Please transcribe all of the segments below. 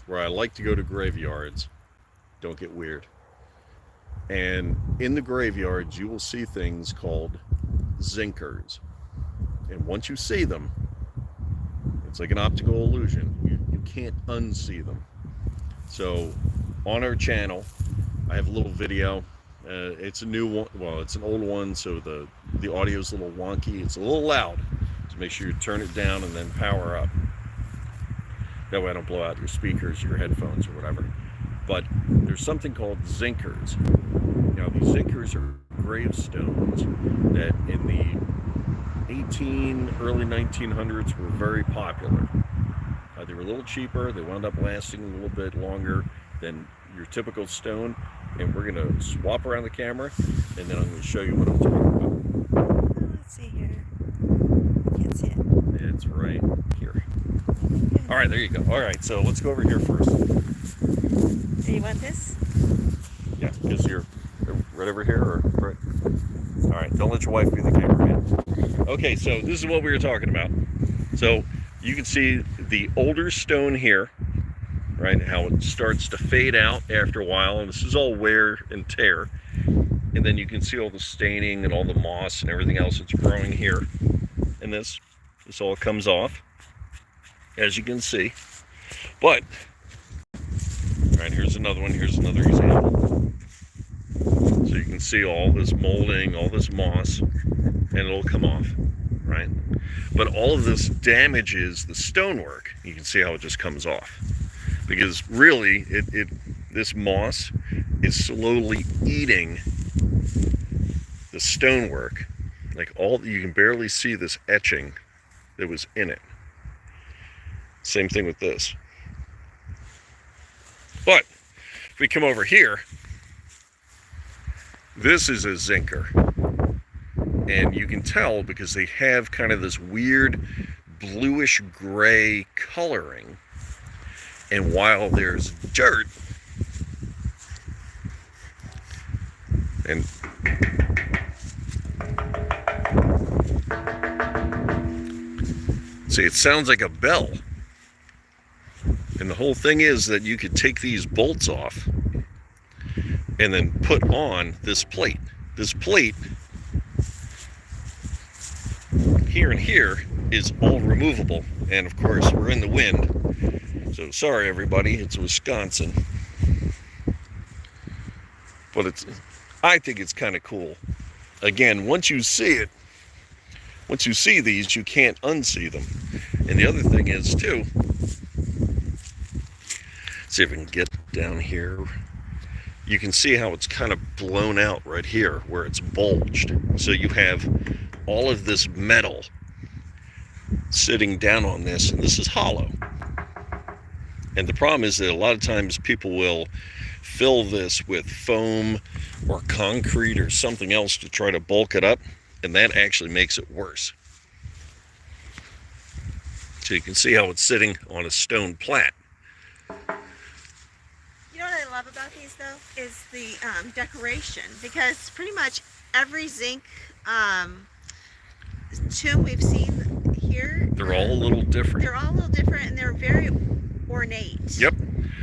where I like to go to graveyards. Don't get weird. And in the graveyards, you will see things called zinkers. And once you see them, it's like an optical illusion. You can't unsee them. So on our channel, I have a little video. It's a new one. Well, it's an old one, so the audio is a little wonky. It's a little loud. So make sure you turn it down and then power up. That way I don't blow out your speakers, your headphones, or whatever. But there's something called zinkers. Now, these zinkers are gravestones that in the early 1900s were very popular. They were a little cheaper. They wound up lasting a little bit longer than your typical stone. And we're going to swap around the camera, and then I'm going to show you what I'm talking about. Let's see here. I can't see it. It's right here. All right, there you go. All right, so let's go over here first. Do you want this? Yeah, because you're right over here, or right? All right, don't let your wife be the cameraman. Okay, so this is what we were talking about. So you can see the older stone here, right? How it starts to fade out after a while, and this is all wear and tear. And then you can see all the staining and all the moss and everything else that's growing here. And this all comes off, as you can see. But, right, here's another one. Here's another example. So you can see all this molding, all this moss, and it'll come off, right? But all of this damages the stonework. You can see how it just comes off. Because really, this moss is slowly eating the stonework. Like you can barely see this etching that was in it. Same thing with this. But if we come over here, this is a zinker. And you can tell because they have kind of this weird bluish gray coloring. And while there's dirt, and see, it sounds like a bell. And the whole thing is that you could take these bolts off and then put on this plate. This plate here and here is all removable. And of course, we're in the wind. So sorry, everybody, it's Wisconsin. But I think it's kind of cool. Again, once you see it, once you see these, you can't unsee them. And the other thing is, too, see if we can get down here. You can see how it's kind of blown out right here, where it's bulged. So you have all of this metal sitting down on this, and this is hollow. And the problem is that a lot of times people will fill this with foam or concrete or something else to try to bulk it up, and that actually makes it worse. So you can see how it's sitting on a stone plat. You know what I love about these, though, is the decoration, because pretty much every zinc tomb we've seen here, they're all a little different. They're all a little different, and they're very ornate. Yep.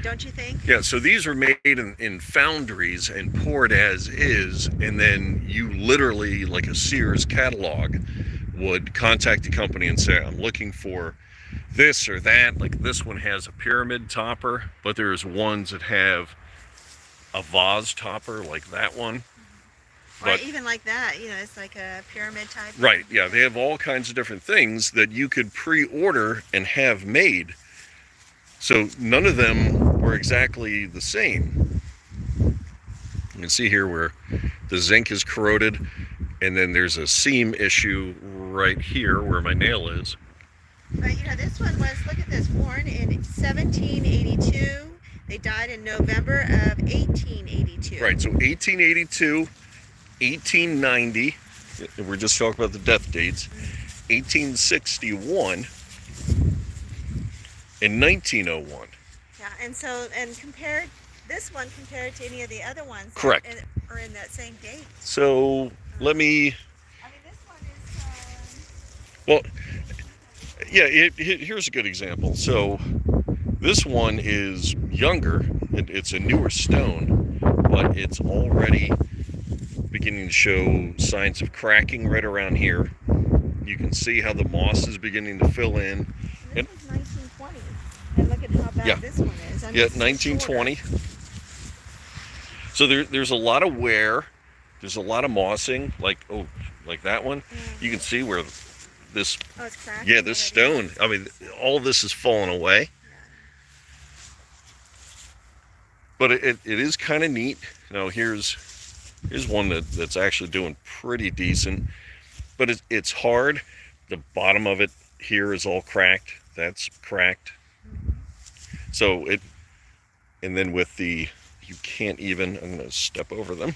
Don't you think? Yeah, so these are made in foundries and poured as is, and then you literally, like a Sears catalog, would contact the company and say, I'm looking for this or that. Like this one has a pyramid topper, but there's ones that have a vase topper, like that one. Or even like that, you know, it's like a pyramid type. Right, yeah, they have all kinds of different things that you could pre-order and have made. So none of them were exactly the same. You can see here where the zinc is corroded, and then there's a seam issue right here where my nail is. But you know, this one was, look at this, born in 1782. They died in November of 1882. Right, so 1882, 1890, we're just talking about the death dates, 1861, and 1901. Yeah, and so, and compared, this one compared to any of the other ones Correct. that are in that same date. So, let me... I mean, this one is... Well, yeah, here's a good example. So, This one is younger. It's a newer stone, but it's already beginning to show signs of cracking right around here. You can see how the moss is beginning to fill in. And this was 1920. And look at how bad this one is. I mean, Yeah, 1920. So there's a lot of wear. There's a lot of mossing, like that one. Yeah. You can see where this, it's cracking. yeah, this stone. I mean, all of this is falling away. But it is kind of neat. You know, here's one that's actually doing pretty decent. But it's hard. The bottom of it here is all cracked. That's cracked. So and then with the, you can't even, I'm going to step over them.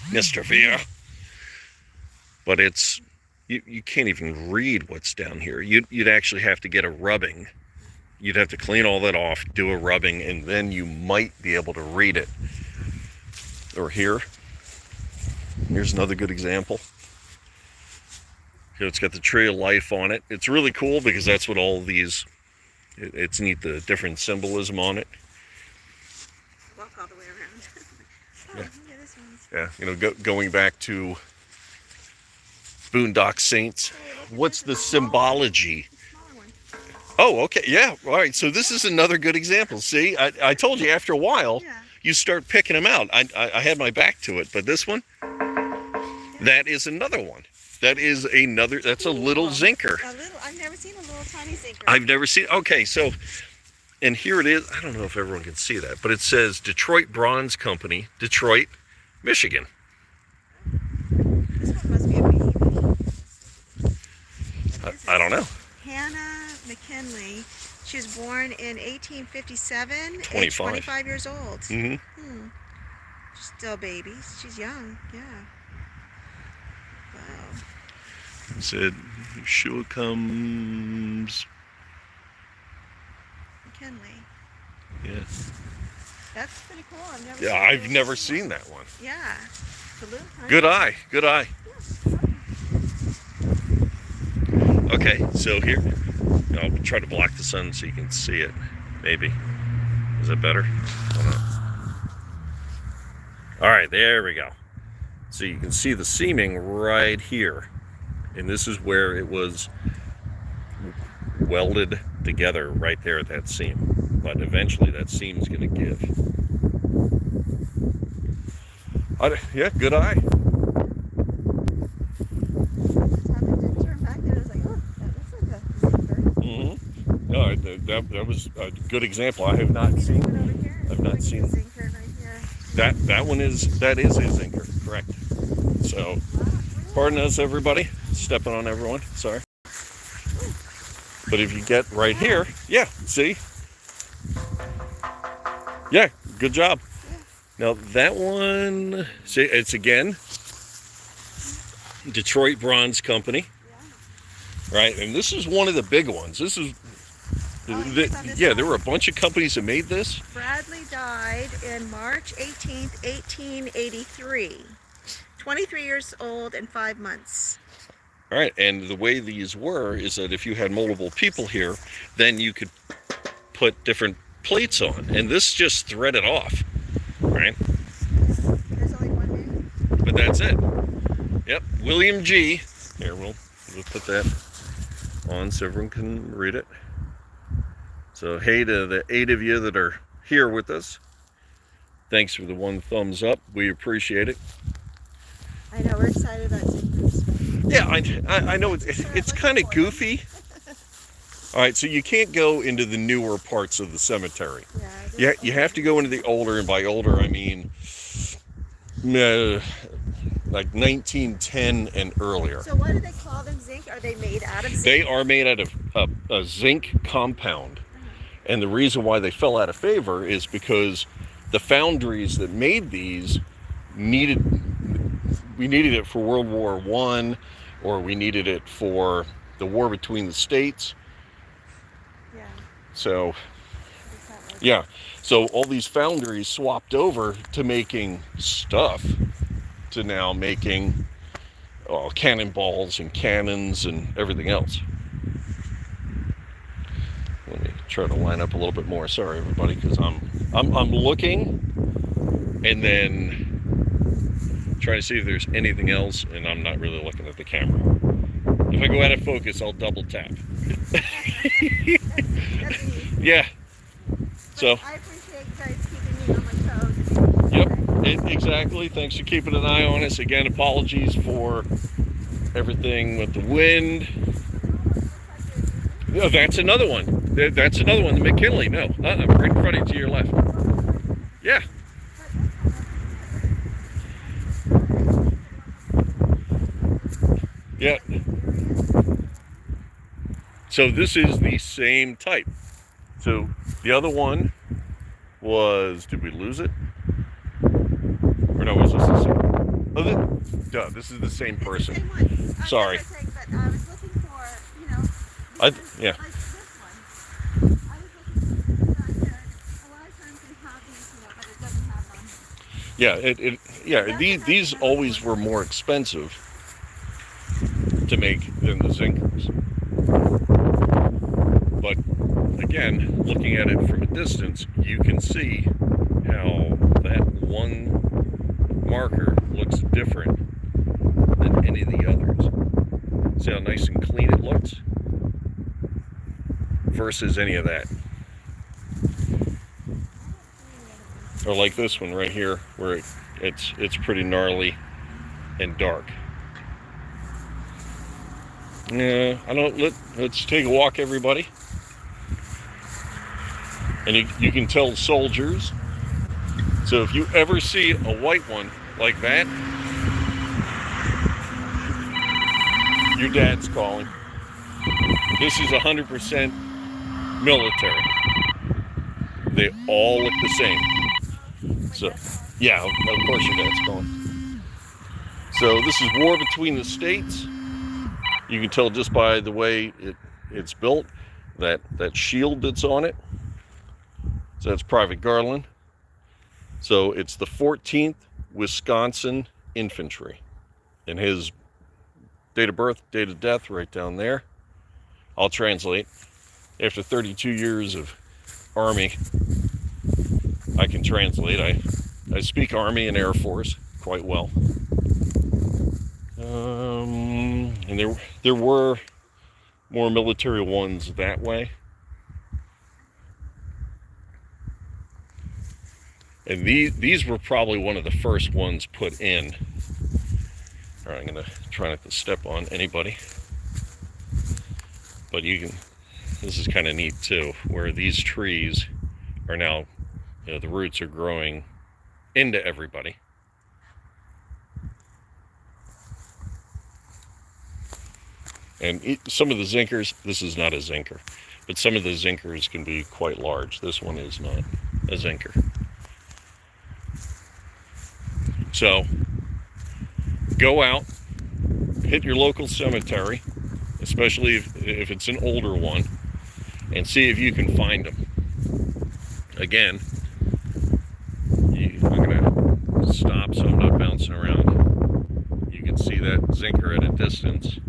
Mr. Via. But it's, you can't even read what's down here. You'd actually have to get a rubbing. You'd have to clean all that off, do a rubbing, and then you might be able to read it. Or here's another good example. Here it's got the tree of life on it. It's really cool because that's what all these, it's neat, the different symbolism on it. Walk all the way around. Oh, yeah, this one's... Yeah, you know, going back to Boondock Saints. What's the symbology? Oh, okay, yeah, all right. So this is another good example. See, I told you after a while, you start picking them out. I had my back to it, but this one, that is another one. That is another, that's a little zincer. I've never seen a little tiny zincer. I've never seen, okay, so, and here it is. I don't know if everyone can see that, but it says Detroit Bronze Company, Detroit, Michigan. This one must be a baby. I don't know. Hannah McKinley. She was born in 1857, 25. age 25 years old. Mm-hmm. She's still a baby. She's young, yeah. Wow. It said, sure comes. McKinley. Yeah. That's pretty cool. I've never seen that one. Yeah. It's a little tiny. Good eye, good eye. Okay, so here, I'll try to block the sun so you can see it. Maybe. Is that better? I don't know. All right, there we go. So you can see the seaming right here. And this is where it was welded together right there at that seam. But eventually that seam is going to give. Yeah, good eye. No, that was a good example. I have not seen. I've not seen that one is a zincer, correct? So, pardon us, everybody, stepping on everyone. Sorry. But if you get right here, yeah, see, yeah, good job. Now that one, see, it's again Detroit Bronze Company, right? And this is one of the big ones. This is. There were a bunch of companies that made this. Bradley died in March 18th, 1883. 23 years old and 5 months. All right, and the way these were is that if you had multiple people here, then you could put different plates on, and this just threaded off, right? There's only one name. But that's it. Yep, William G. Here, we'll put that on so everyone can read it. So hey to the 8 of you that are here with us. Thanks for the 1 thumbs up. We appreciate it. I know, we're excited about zincers. Yeah, I know it's kind of goofy. All right, so you can't go into the newer parts of the cemetery. Yeah, you have to go into the older, and by older I mean like 1910 and earlier. So what do they call them? Zinc? Are they made out of zinc? They are made out of a zinc compound. And the reason why they fell out of favor is because the foundries that made these needed it for World War I, or we needed it for the war between the states. Yeah. So, yeah. So all these foundries swapped over to making stuff, to now making cannonballs and cannons and everything else. Let me try to line up a little bit more. Sorry, everybody, because I'm looking and then trying to see if there's anything else, and I'm not really looking at the camera. If I go out of focus, I'll double tap. That's neat. Yeah. But So. I appreciate you guys keeping me on my toes. Yep. Exactly. Thanks for keeping an eye on us. Again, apologies for everything with the wind. No, that's another one. That's another one. The McKinley. No, right in front of you to your left. Yeah. Yeah. So this is the same type. So the other one was, did we lose it? Or no, was this the same? Oh, this is the same person. It's the same one. Sorry. But I was looking for, Yeah. like this one. I was looking for a lot of times they have these, but it doesn't have them. Yeah, these always were more expensive to make than the Zinkers. But again, looking at it from a distance, you can see how that one marker looks different than any of the others. See how nice and clean it looks versus any of that. Or like this one right here, where it's pretty gnarly and dark. Yeah, let's take a walk, everybody. And you can tell soldiers. So if you ever see a white one like that, your dad's calling. This is 100% military. They all look the same. So, yeah, of course your dad's calling. So this is war between the states. You can tell just by the way it's built, that shield that's on it. So that's Private Garland. So it's the 14th Wisconsin Infantry. And his date of birth, date of death, right down there. I'll translate. After 32 years of Army, I can translate. I speak Army and Air Force quite well. And there were more military ones that way. And these were probably one of the first ones put in. All right, I'm gonna try not to step on anybody. But this is kind of neat too, where these trees are now, the roots are growing into everybody. And some of the Zinkers, this is not a Zinker, but some of the Zinkers can be quite large. This one is not a Zinker. So, go out, hit your local cemetery, especially if it's an older one, and see if you can find them. Again, I'm going to stop so I'm not bouncing around. You can see that Zinker at a distance.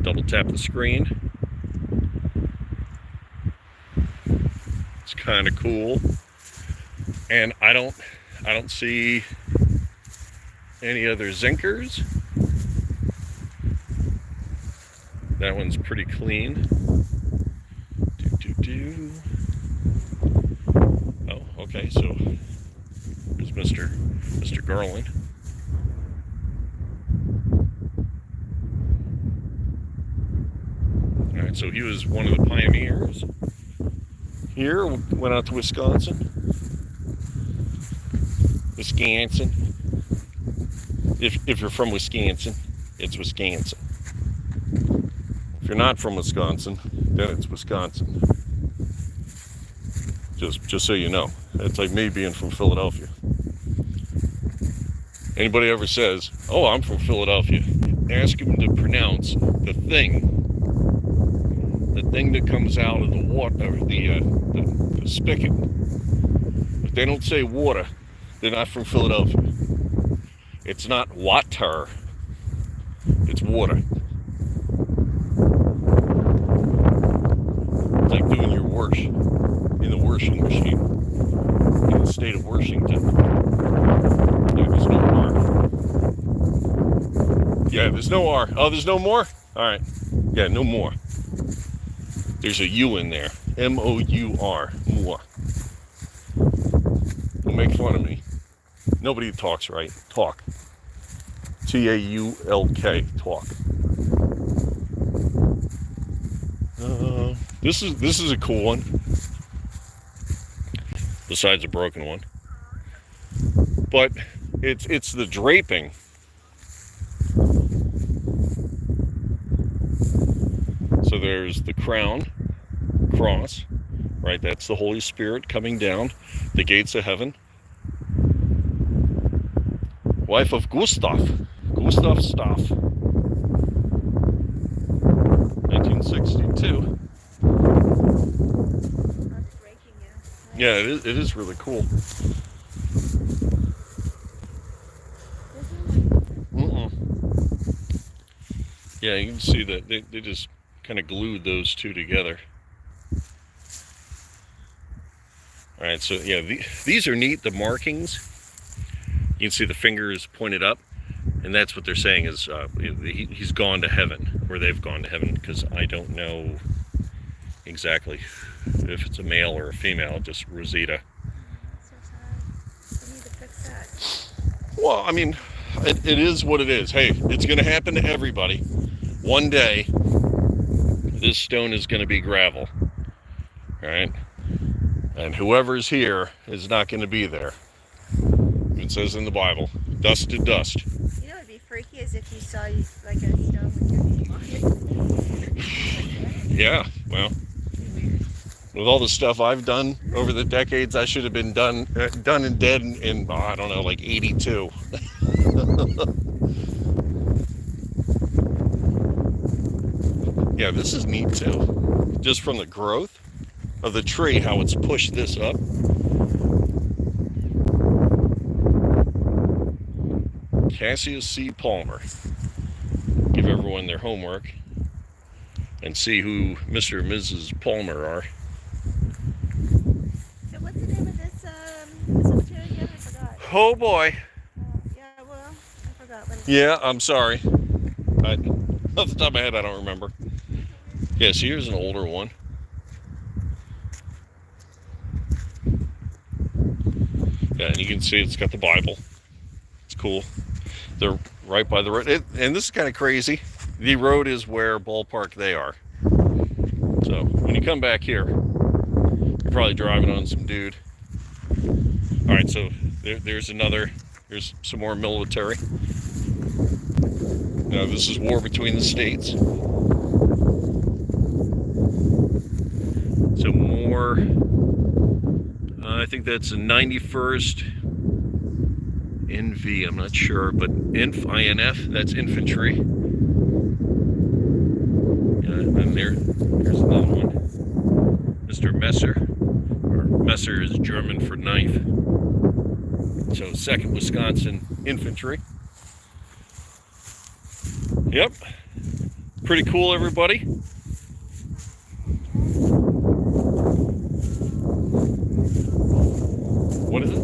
Double tap the screen. It's kind of cool. And I don't see any other Zinkers. That one's pretty clean. Oh, okay, so there's Mr. Garland. All right, so he was one of the pioneers here, went out to Wisconsin. If you're from Wisconsin, it's Wisconsin. If you're not from Wisconsin, then it's Wisconsin. Just so you know. It's like me being from Philadelphia. Anybody ever says, "Oh, I'm from Philadelphia," ask them to pronounce the thing that comes out of the water, the spigot. If they don't say water, they're not from Philadelphia. It's not water, it's water. It's like doing your wash in the washing machine in the state of Washington. Yeah, there's no R. Yeah, there's no R. Oh, there's no more? All right. Yeah, no more. There's a U in there. M-O-U-R. More. Don't make fun of me. Nobody talks right. Talk. T-A-U-L-K. Talk. This is a cool one. Besides a broken one. But it's the draping. So there's the crown, cross, right? That's the Holy Spirit coming down the gates of heaven. Wife of Gustav Staff, 1962. Yeah, it is really cool. Yeah, you can see that they just kind of glued those two together. All right, so yeah, these are neat, the markings. You can see the fingers pointed up, and that's what they're saying is he's gone to heaven, or they've gone to heaven, because I don't know exactly if it's a male or a female, just Rosita. So sad. We need to fix that. Well, I mean, it is what it is. Hey, it's going to happen to everybody. One day, this stone is going to be gravel, all right? And whoever's here is not going to be there. It says in the Bible, dust to dust. You know what would be freaky is if you saw like a stone with your name on it. Yeah, well, with all the stuff I've done over the decades, I should have been done and dead in I don't know, like 82. Yeah, this is neat too. Just from the growth of the tree, how it's pushed this up. Cassius C. Palmer. Give everyone their homework and see who Mr. and Mrs. Palmer are. So what's the name of this cemetery again? I forgot. Oh boy. Yeah, well, I forgot. What Yeah, I'm sorry. Off the top of my head, I don't remember. Yeah, so here's an older one. Yeah, and you can see it's got the Bible. It's cool. They're right by the road. And this is kind of crazy. The road is where ballpark they are. So when you come back here, you're probably driving on some dude. All right, so there's some more military. Now this is war between the states. So more, I think that's a 91st NV, I'm not sure, but INF, that's infantry. And here's another one. Mr. Messer, or Messer is German for knife. So 2nd Wisconsin Infantry. Yep, pretty cool, everybody. What is it?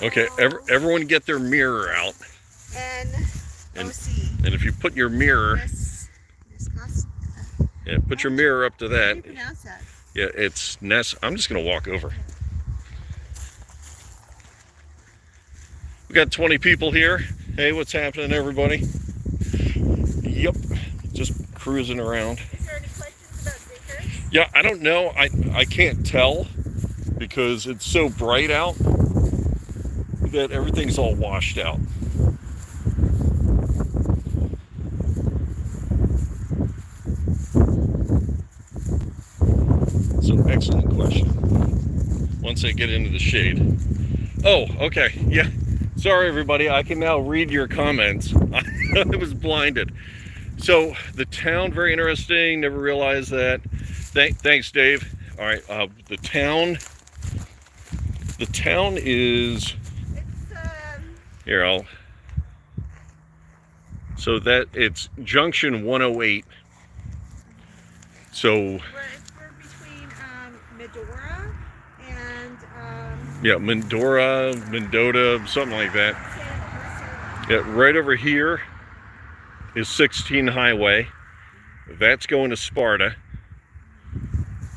Okay, everyone get their mirror out. and OC. And if you put your mirror, yeah, put your mirror up to that. How do you pronounce that? Yeah, it's Ness. I'm just gonna walk over. We got 20 people here. Hey, what's happening, everybody? Yep, just cruising around. Is there any questions about Zinkers? Yeah, I don't know. I can't tell because it's so bright out that everything's all washed out. So excellent question. Once I get into the shade. Oh, okay. Yeah. Sorry, everybody. I can now read your comments. I was blinded. So the town, very interesting. Never realized that. Thanks, Dave. All right. The town is. It's Here, So that it's junction 108. So We're between Medora and yeah, Mendota, something like that. Yeah, right over here is 16 Highway. That's going to Sparta.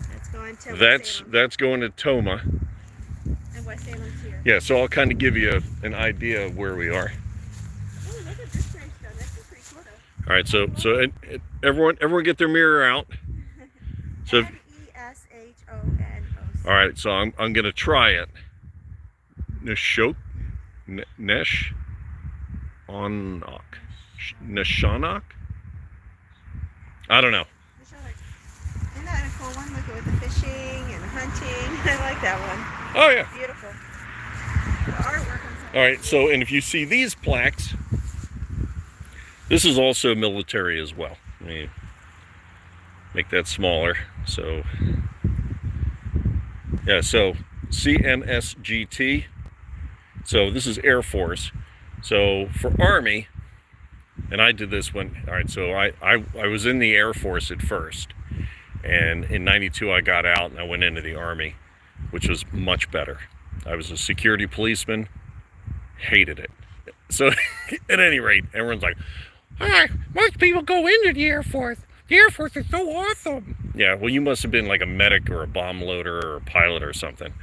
That's going to That's going to Toma. And West Salem's here. Yeah, so I'll kind of give you an idea of where we are. Oh, look at this gravestone. That's pretty cool though. All right, so everyone get their mirror out. So Neshonoc. all right, so I'm gonna try it. Neshonoc. Neshonoc. I don't know. Isn't that a cool one? Look at with the fishing and hunting. I like that one. Oh yeah. Beautiful. The artwork on All right, so and if you see these plaques, this is also military as well. Let me make that smaller. So yeah, so CMSGT. So this is Air Force. So for Army, and I did this when, all right, so I was in the Air Force at first. And in 92 I got out and I went into the Army, which was much better. I was a security policeman, hated it. So at any rate, everyone's like, most people go into the Air Force. The Air Force is so awesome. Yeah, well, you must have been like a medic or a bomb loader or a pilot or something.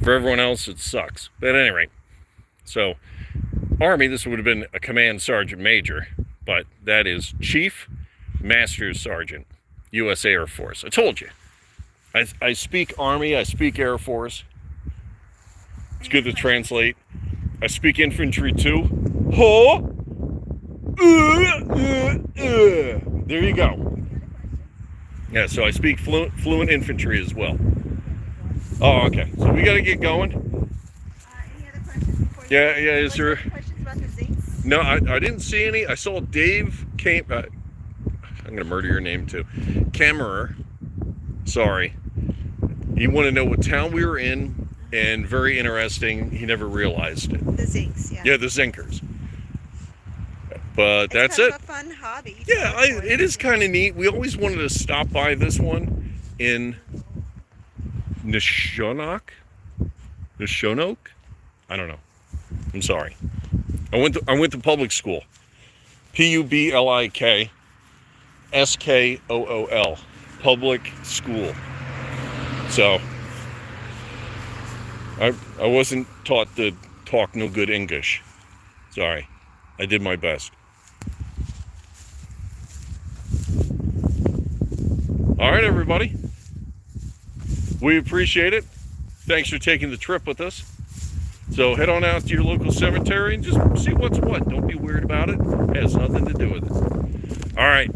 For everyone else, it sucks. But at any rate, so Army, this would have been a command sergeant major, but that is Chief Master Sergeant, U.S. Air Force. I told you. I speak Army, I speak Air Force. It's good to translate. I speak infantry too. Huh? There you go. Yeah, so I speak fluent infantry as well. Oh, okay. So we got to get going. Any other questions before you? Yeah, is there? Questions about the zincs? No, I didn't see any. I saw Dave came. I'm gonna murder your name too. Kammerer. Sorry. He wanted to know what town we were in, and very interesting. He never realized it. The zincs, yeah. Yeah, the Zinkers. But that's kind it. of a fun hobby. Yeah, it is kind of neat. We always wanted to stop by this one in Neshonoc. I don't know. I'm sorry. I went to public school. Publik School. Public school. So I wasn't taught to talk no good English. Sorry. I did my best. All right, everybody. We appreciate it. Thanks for taking the trip with us. So head on out to your local cemetery and just see what's what. Don't be weird about it. It has nothing to do with it. All right.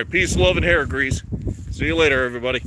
Peace, love, and hair grease. See you later, everybody.